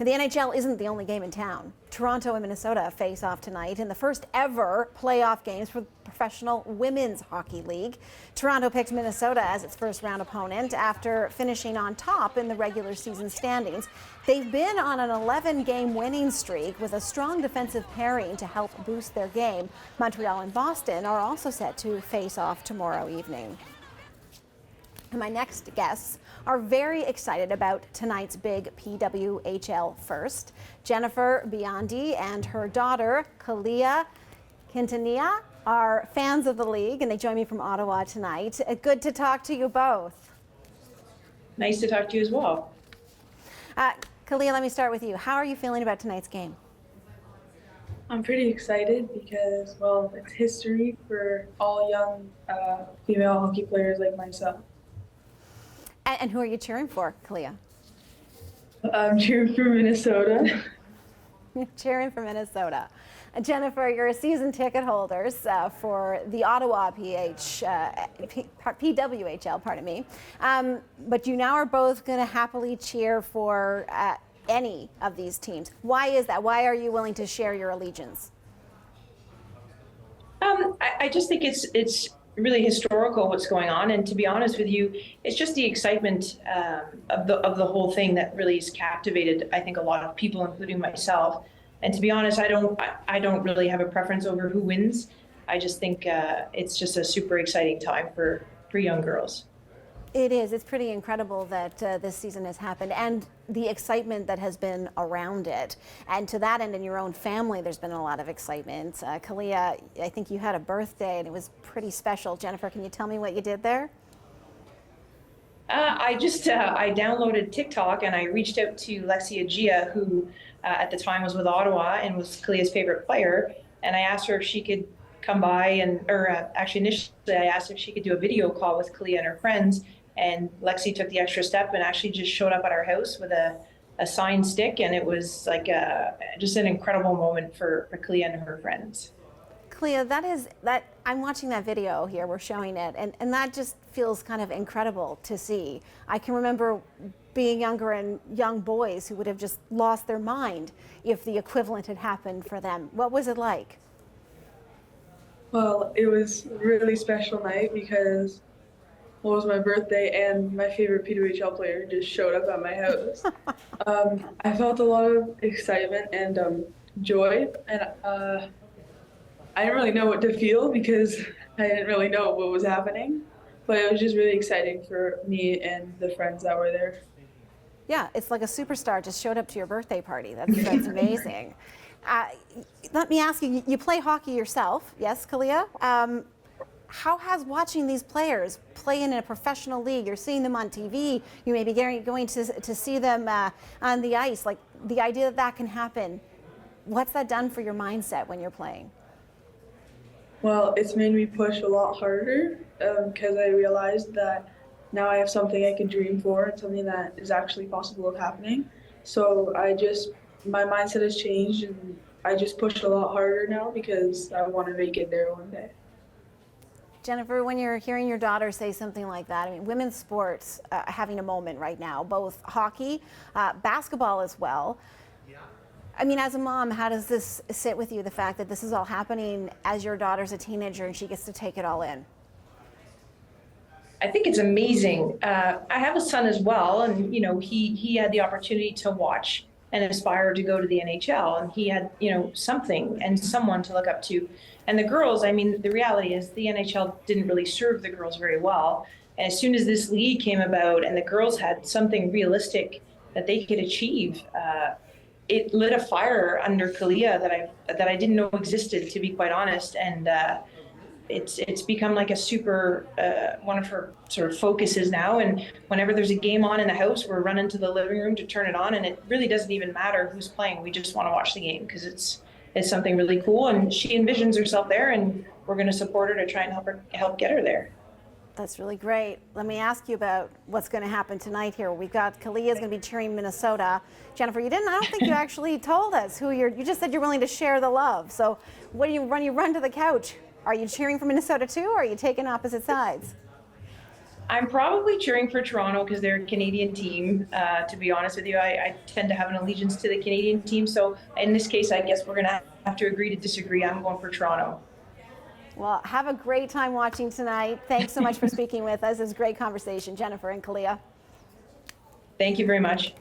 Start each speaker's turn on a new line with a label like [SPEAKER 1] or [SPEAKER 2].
[SPEAKER 1] And the NHL isn't the only game in town. Toronto and Minnesota face off tonight in the first ever playoff games for the Professional Women's Hockey League. Toronto picked Minnesota as its first round opponent after finishing on top in the regular season standings. They've been on an 11-game winning streak with a strong defensive pairing to help boost their game. Montreal and Boston are also set to face off tomorrow evening. And my next guests are very excited about tonight's big PWHL first. Jennifer Biondi and her daughter, Kalia Quintanilla, are fans of the league, and they join me from Ottawa tonight. Good to talk to you both.
[SPEAKER 2] Nice to talk to you as well.
[SPEAKER 1] Kalia, let me start with you. How are you feeling about tonight's game?
[SPEAKER 3] I'm pretty excited because, well, it's history for all young female hockey players like myself.
[SPEAKER 1] And who are you cheering for, Kalia?
[SPEAKER 3] I'm cheering for Minnesota.
[SPEAKER 1] Cheering for Minnesota. Jennifer, you're a season ticket holders for the Ottawa PWHL, pardon me. But you now are both going to happily cheer for any of these teams. Why is that? Why are you willing to share your allegiance?
[SPEAKER 2] I just think it's really historical what's going on, and to be honest with you, it's just the excitement of the whole thing that really has captivated, I think, a lot of people, including myself. And to be honest, I don't really have a preference over who wins. I just think it's just a super exciting time for young girls.
[SPEAKER 1] It is. It's pretty incredible that this season has happened, and the excitement that has been around it. And to that end, in your own family, there's been a lot of excitement. Kalia, I think you had a birthday, and it was pretty special. Jennifer, can you tell me what you did there?
[SPEAKER 2] I downloaded TikTok, and I reached out to Lexia Gia, who at the time was with Ottawa and was Kalia's favorite player. And I asked her if she could come by, actually initially I asked if she could do a video call with Kalia and her friends. And Lexi took the extra step and actually just showed up at our house with a signed stick, and it was like just an incredible moment for Kalia and her friends.
[SPEAKER 1] Kalia, I'm watching that video here, we're showing it, and that just feels kind of incredible to see. I can remember being younger and young boys who would have just lost their mind if the equivalent had happened for them. What was it like?
[SPEAKER 3] Well, it was a really special night because it was my birthday and my favorite PWHL player just showed up at my house. I felt a lot of excitement and joy, and I didn't really know what to feel because I didn't really know what was happening, but it was just really exciting for me and the friends that were there.
[SPEAKER 1] Yeah, it's like a superstar just showed up to your birthday party. That's amazing. Let me ask you, you play hockey yourself, yes, Kalia? How has watching these players play in a professional league, you're seeing them on TV, you may be going to see them on the ice, like the idea that can happen, what's that done for your mindset when you're playing?
[SPEAKER 3] Well, it's made me push a lot harder because I realized that now I have something I can dream for and something that is actually possible of happening. So my mindset has changed, and I just push a lot harder now because I want to make it there one day.
[SPEAKER 1] Jennifer, when you're hearing your daughter say something like that, I mean, women's sports having a moment right now, both hockey, basketball as well. Yeah. I mean, as a mom, how does this sit with you, the fact that this is all happening as your daughter's a teenager and she gets to take it all in?
[SPEAKER 2] I think it's amazing. I have a son as well, and he had the opportunity to watch and aspire to go to the NHL, and he had something and someone to look up to. And the girls, I mean, the reality is the NHL didn't really serve the girls very well. And as soon as this league came about and the girls had something realistic that they could achieve, it lit a fire under Kalia that I didn't know existed, to be quite honest. And it's become like a super one of her sort of focuses now. And whenever there's a game on in the house, we're running to the living room to turn it on, and it really doesn't even matter who's playing. We just want to watch the game because it's something really cool, and she envisions herself there, and we're going to support her to try and help get her there.
[SPEAKER 1] That's really great. Let me ask you about what's going to happen tonight here. We've got Kalia's going to be cheering Minnesota. Jennifer, I don't think you actually told us who you just said you're willing to share the love. So what do you run to the couch? Are you cheering for Minnesota too, or are you taking opposite sides?
[SPEAKER 2] I'm probably cheering for Toronto because they're a Canadian team. To be honest with you, I tend to have an allegiance to the Canadian team. So in this case, I guess we're going to have to agree to disagree. I'm going for Toronto.
[SPEAKER 1] Well, have a great time watching tonight. Thanks so much for speaking with us. It was a great conversation, Jennifer and Kalia.
[SPEAKER 2] Thank you very much.